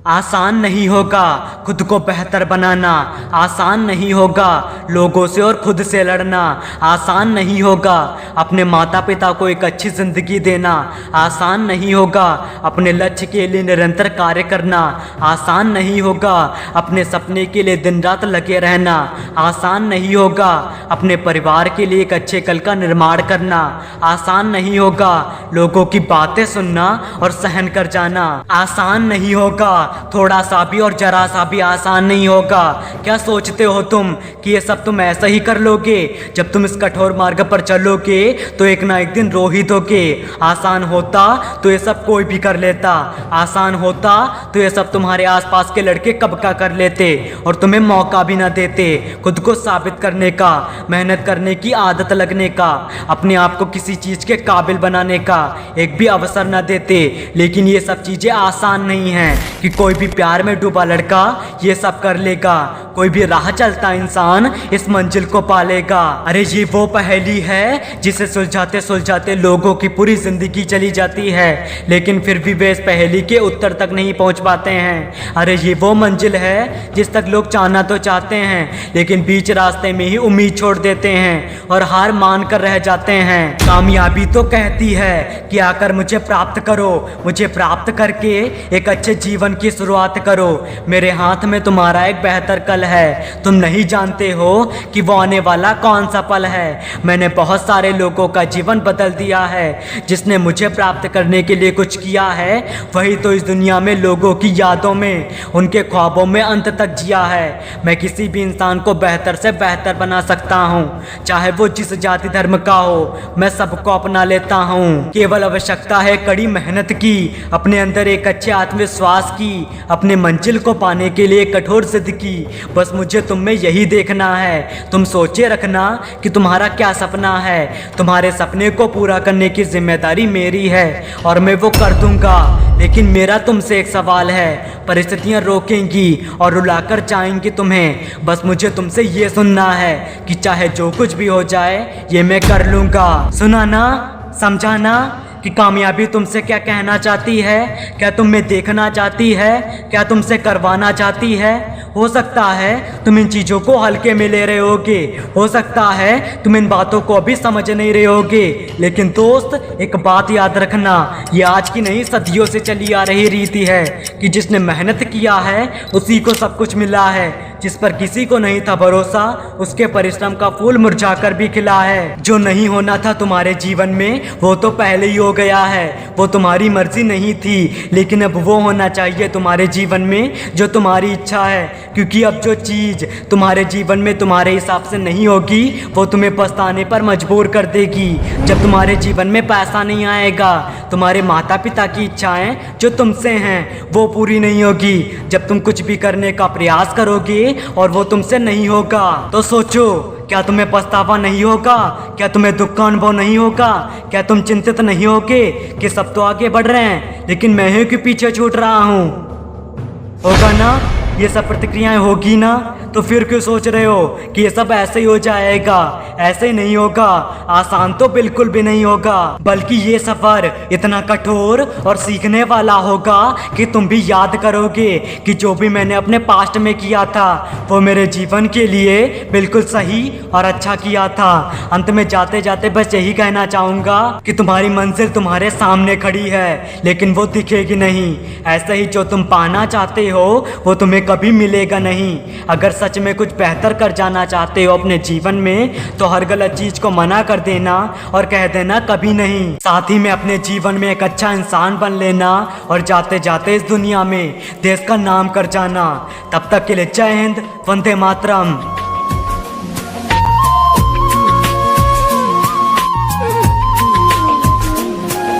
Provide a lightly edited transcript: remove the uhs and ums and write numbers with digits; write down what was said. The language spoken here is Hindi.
आसान नहीं होगा खुद को बेहतर बनाना, आसान नहीं होगा लोगों से और खुद से लड़ना, आसान नहीं होगा अपने माता पिता को एक अच्छी ज़िंदगी देना, आसान नहीं होगा अपने लक्ष्य के लिए निरंतर कार्य करना, आसान नहीं होगा अपने सपने के लिए दिन रात लगे रहना, आसान नहीं होगा अपने परिवार के लिए एक अच्छे कल का निर्माण करना, आसान नहीं होगा लोगों की बातें सुनना और सहन कर जाना, आसान नहीं होगा थोड़ा सा भी और जरा सा भी आसान नहीं होगा। क्या सोचते हो तुम कि ये सब तुम ऐसा ही कर लोगे? जब तुम इस कठोर मार्ग पर चलोगे तो एक ना एक दिन रो ही दोगे। आसान होता तो ये सब कोई भी कर लेता, आसान होता तो ये सब तुम्हारे आसपास के लड़के कब का कर लेते और तुम्हें मौका भी ना देते खुद को साबित करने का, मेहनत करने की आदत लगने का, अपने आप को किसी चीज़ के काबिल बनाने का एक भी अवसर ना देते। लेकिन ये सब चीज़ें आसान नहीं हैं कि कोई भी प्यार में डूबा लड़का ये सब कर लेगा, कोई भी राह चलता इंसान इस मंजिल को पालेगा। अरे ये वो पहेली है जिसे सुलझाते सुलझाते लोगों की पूरी जिंदगी चली जाती है, लेकिन फिर भी वे इस पहेली के उत्तर तक नहीं पहुंच पाते हैं। अरे ये वो मंजिल है जिस तक लोग जाना तो चाहते हैं, लेकिन बीच रास्ते में ही उम्मीद छोड़ देते हैं और हार मान कर रह जाते हैं। कामयाबी तो कहती है कि आकर मुझे प्राप्त करो, मुझे प्राप्त करके एक अच्छे जीवन की शुरुआत करो। मेरे हाथ में तुम्हारा एक बेहतर कल है, तुम नहीं जानते हो कि वो आने वाला कौन सा पल है। मैंने बहुत सारे लोगों का जीवन बदल दिया है, जिसने मुझे प्राप्त करने के लिए कुछ किया है वही तो इस दुनिया में लोगों की यादों में, उनके ख्वाबों में अंत तक जिया है। मैं किसी भी इंसान को बेहतर से बेहतर बना सकता हूँ, चाहे वो जिस जाति धर्म का हो, मैं सबको अपना लेता हूँ। केवल आवश्यकता है कड़ी मेहनत की, अपने अंदर एक अच्छे आत्मविश्वास की, अपने मंजिल को पाने के लिए कठोर जिद की। बस मुझे तुम में यही देखना है। तुम सोचे रखना कि तुम्हारा क्या सपना है, तुम्हारे सपने को पूरा करने की जिम्मेदारी मेरी है और मैं वो कर दूंगा। लेकिन मेरा तुमसे एक सवाल है, परिस्थितियां रोकेंगी और रुलाकर जाएंगी तुम्हें, बस मुझे तुमसे ये सुनना है कि चाहे जो कुछ भी हो जाए ये मैं कर लूँगा। सुना ना, समझा ना कि कामयाबी तुमसे क्या कहना चाहती है, क्या तुम में देखना चाहती है, क्या तुमसे करवाना चाहती है। हो सकता है तुम इन चीज़ों को हल्के में ले रहे होगे, हो सकता है तुम इन बातों को अभी समझ नहीं रहे होगे, लेकिन दोस्त एक बात याद रखना, ये आज की नहीं सदियों से चली आ रही रीति है कि जिसने मेहनत किया है उसी को सब कुछ मिला है, जिस पर किसी को नहीं था भरोसा उसके परिश्रम का फूल मुरझाकर भी खिला है। जो नहीं होना था तुम्हारे जीवन में वो तो पहले ही हो गया है, वो तुम्हारी मर्जी नहीं थी, लेकिन अब वो होना चाहिए तुम्हारे जीवन में जो तुम्हारी इच्छा है, क्योंकि अब जो चीज़ तुम्हारे जीवन में तुम्हारे हिसाब से नहीं होगी वो तुम्हें पछताने पर मजबूर कर देगी। जब तुम्हारे जीवन में पैसा नहीं आएगा, तुम्हारे माता पिता की इच्छाएं जो तुमसे हैं वो पूरी नहीं होगी। जब तुम कुछ भी करने का प्रयास करोगे और वो तुमसे नहीं होगा तो सोचो, क्या तुम्हें पछतावा नहीं होगा? क्या तुम्हें दुख का अनुभव नहीं होगा? क्या तुम चिंतित नहीं होगे कि सब तो आगे बढ़ रहे हैं लेकिन मैं ही क्यों पीछे छूट रहा हूँ? होगा ना, ये सब प्रतिक्रियाएं होगी ना, तो फिर क्यों सोच रहे हो कि ये सब ऐसे ही हो जाएगा? ऐसे ही नहीं होगा, आसान तो बिल्कुल भी नहीं होगा, बल्कि ये सफ़र इतना कठोर और सीखने वाला होगा कि तुम भी याद करोगे कि जो भी मैंने अपने पास्ट में किया था वो मेरे जीवन के लिए बिल्कुल सही और अच्छा किया था। अंत में जाते जाते बस यही कहना चाहूँगा कि तुम्हारी मंजिल तुम्हारे सामने खड़ी है, लेकिन वो दिखेगी नहीं। ऐसे ही जो तुम पाना चाहते हो वो तुम्हें कभी मिलेगा नहीं। अगर सच में कुछ बेहतर कर जाना चाहते हो अपने जीवन में तो हर गलत चीज को मना कर देना और कह देना कभी नहीं। साथ ही में अपने जीवन में एक अच्छा इंसान बन लेना और जाते जाते इस दुनिया में देश का नाम कर जाना। तब तक के लिए जय हिंद, वंदे मातरम।